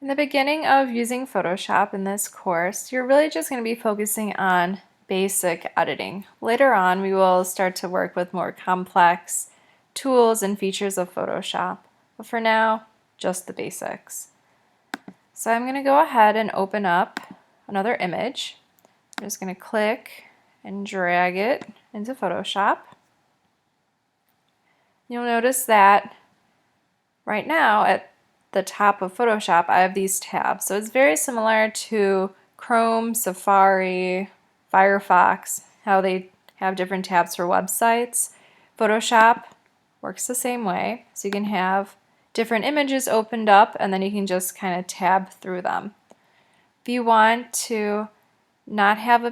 In the beginning of using Photoshop in this course, you're really just going to be focusing on basic editing. Later on, we will start to work with more complex tools and features of Photoshop. But for now, just the basics. So I'm going to go ahead and open up another image. I'm just going to click and drag it into Photoshop. You'll notice that right now at the top of Photoshop I have these tabs. So it's very similar to Chrome, Safari, Firefox, how they have different tabs for websites. Photoshop works the same way. So you can have different images opened up and then you can just kind of tab through them. If you want to not have a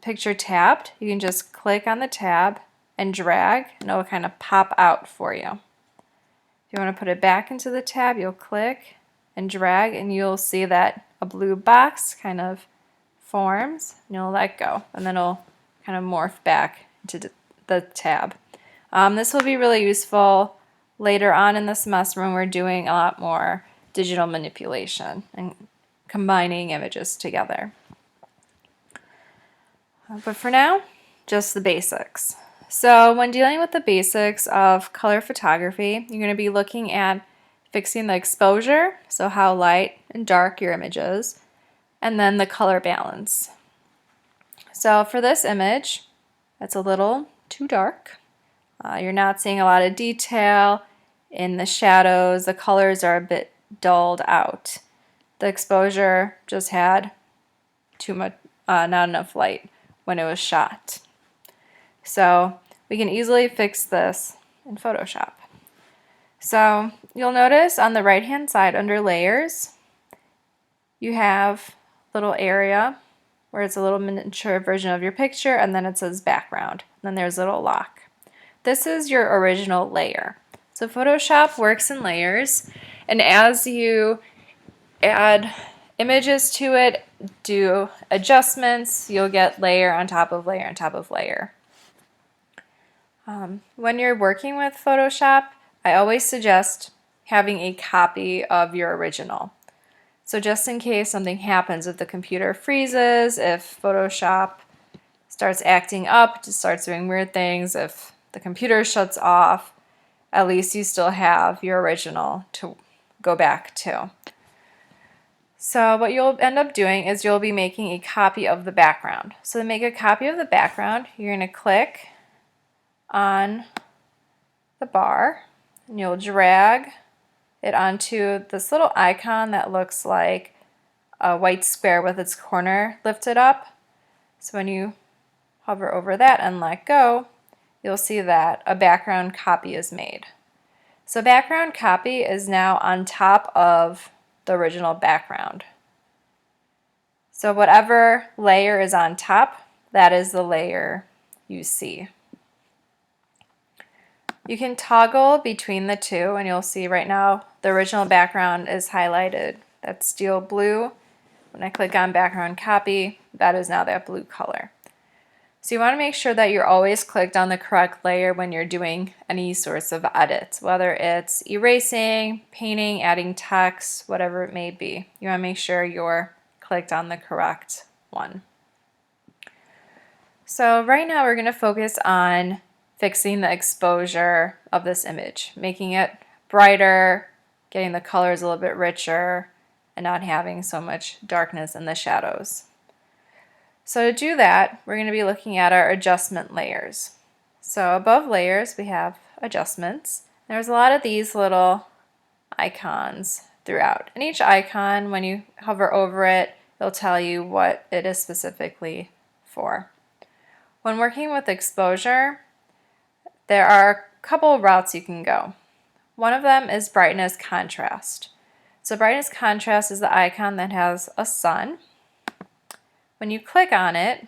picture tabbed, you can just click on the tab and drag and it will kind of pop out for you. If you want to put it back into the tab, you'll click and drag and you'll see that a blue box kind of forms and you'll let go and then it'll kind of morph back into the tab. This will be really useful later on in the semester when we're doing a lot more digital manipulation and combining images together. But for now, just the basics. So when dealing with the basics of color photography, you're going to be looking at fixing the exposure, so how light and dark your image is, and then the color balance. So for this image, it's a little too dark. You're not seeing a lot of detail in the shadows. The colors are a bit dulled out. The exposure just had too much, not enough light when it was shot. So we can easily fix this in Photoshop. So you'll notice on the right hand side under layers you have a little area where it's a little miniature version of your picture and then it says background. And then there's a little lock. This is your original layer. So Photoshop works in layers, and as you add images to it, do adjustments, you'll get layer on top of layer on top of layer. When you're working with Photoshop, I always suggest having a copy of your original. So just in case something happens, if the computer freezes, if Photoshop starts acting up, just starts doing weird things, if the computer shuts off, at least you still have your original to go back to. So what you'll end up doing is you'll be making a copy of the background. So to make a copy of the background, you're going to click on the bar and you'll drag it onto this little icon that looks like a white square with its corner lifted up. So when you hover over that and let go, you'll see that a background copy is made. So background copy is now on top of the original background. So whatever layer is on top, that is the layer you see. You can toggle between the two and you'll see right now the original background is highlighted. That's steel blue. When I click on background copy, that is now that blue color. So you want to make sure that you're always clicked on the correct layer when you're doing any sorts of edits, whether it's erasing, painting, adding text, whatever it may be. You want to make sure you're clicked on the correct one. So right now we're going to focus on fixing the exposure of this image, making it brighter, getting the colors a little bit richer, and not having so much darkness in the shadows. So to do that, we're going to be looking at our adjustment layers. So above layers, we have adjustments. There's a lot of these little icons throughout. And each icon, when you hover over it, it'll tell you what it is specifically for. When working with exposure, there are a couple routes you can go. One of them is brightness contrast. So brightness contrast is the icon that has a sun. When you click on it,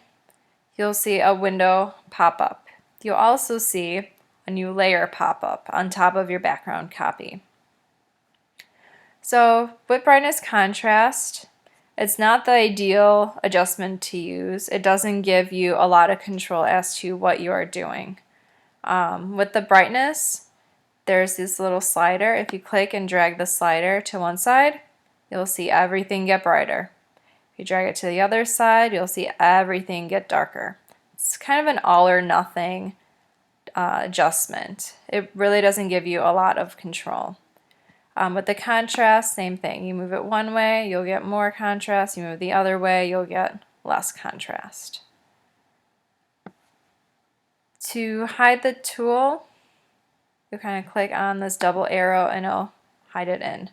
you'll see a window pop up. You'll also see a new layer pop up on top of your background copy. So with brightness contrast, it's not the ideal adjustment to use. It doesn't give you a lot of control as to what you are doing. With the brightness, there's this little slider. If you click and drag the slider to one side, you'll see everything get brighter. If you drag it to the other side, you'll see everything get darker. It's kind of an all or nothing adjustment. It really doesn't give you a lot of control. With the contrast, same thing. You move it one way, you'll get more contrast. You move the other way, you'll get less contrast. To hide the tool, you kind of click on this double arrow and it'll hide it in.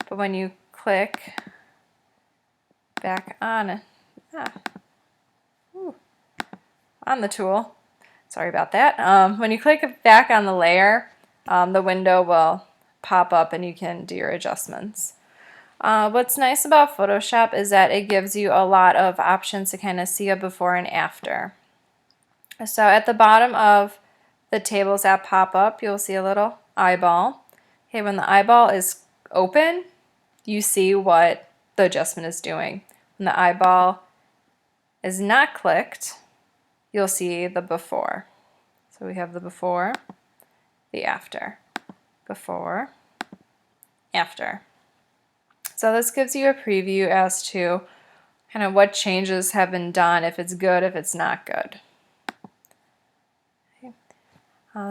But when you click back on the tool, sorry about that. When you click back on the layer, the window will pop up and you can do your adjustments. What's nice about Photoshop is that it gives you a lot of options to kind of see a before and after. So at the bottom of the tables that pop up, you'll see a little eyeball. Okay, when the eyeball is open, you see what the adjustment is doing. When the eyeball is not clicked, you'll see the before. So we have the before, the after, before, after. So this gives you a preview as to kind of what changes have been done, if it's good, if it's not good. Okay.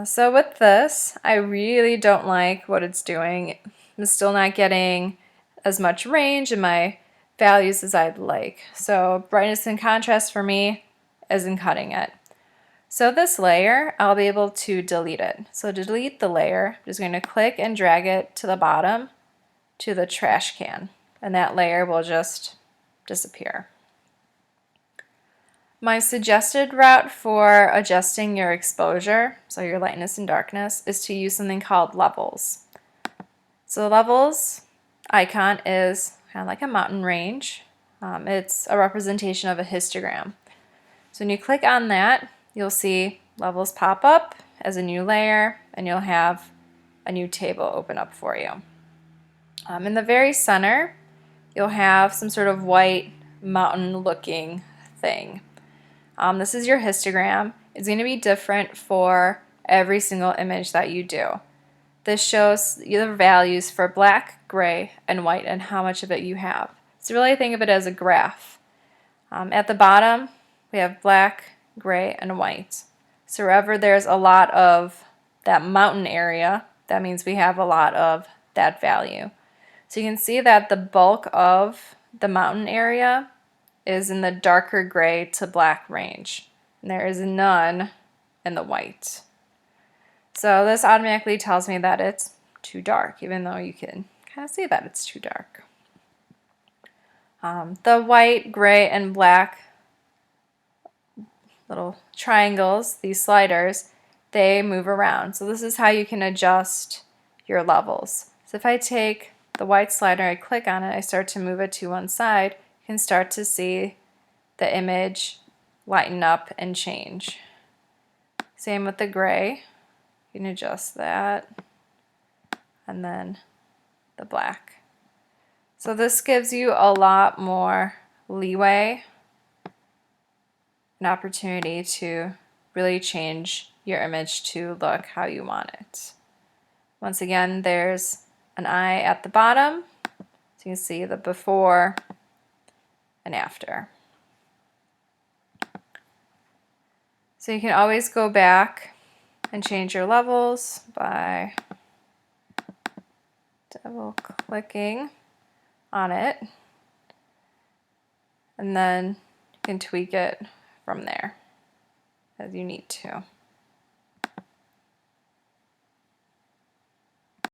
So with this, I really don't like what it's doing. I'm still not getting as much range in my values as I'd like. So brightness and contrast for me isn't cutting it. So this layer, I'll be able to delete it. So to delete the layer, I'm just going to click and drag it to the bottom to the trash can, and that layer will just disappear. My suggested route for adjusting your exposure, so your lightness and darkness, is to use something called levels. So the levels icon is kind of like a mountain range. It's a representation of a histogram. So when you click on that, you'll see levels pop up as a new layer, and you'll have a new table open up for you. In the very center, you'll have some sort of white mountain looking thing. This is your histogram. It's going to be different for every single image that you do. This shows the values for black, gray, and white and how much of it you have. So really think of it as a graph. At the bottom, we have black, gray, and white. So wherever there's a lot of that mountain area, that means we have a lot of that value. So you can see that the bulk of the mountain area is in the darker gray to black range. And there is none in the white. So this automatically tells me that it's too dark, even though you can kind of see that it's too dark. The white, gray, and black little triangles, these sliders, they move around. So this is how you can adjust your levels. So if I take the white slider, I click on it, I start to move it to one side, you can start to see the image lighten up and change. Same with the gray. You can adjust that. And then the black. So this gives you a lot more leeway, an opportunity to really change your image to look how you want it. Once again, there's an eye at the bottom, so you can see the before and after. So you can always go back and change your levels by double clicking on it, and then you can tweak it from there as you need to.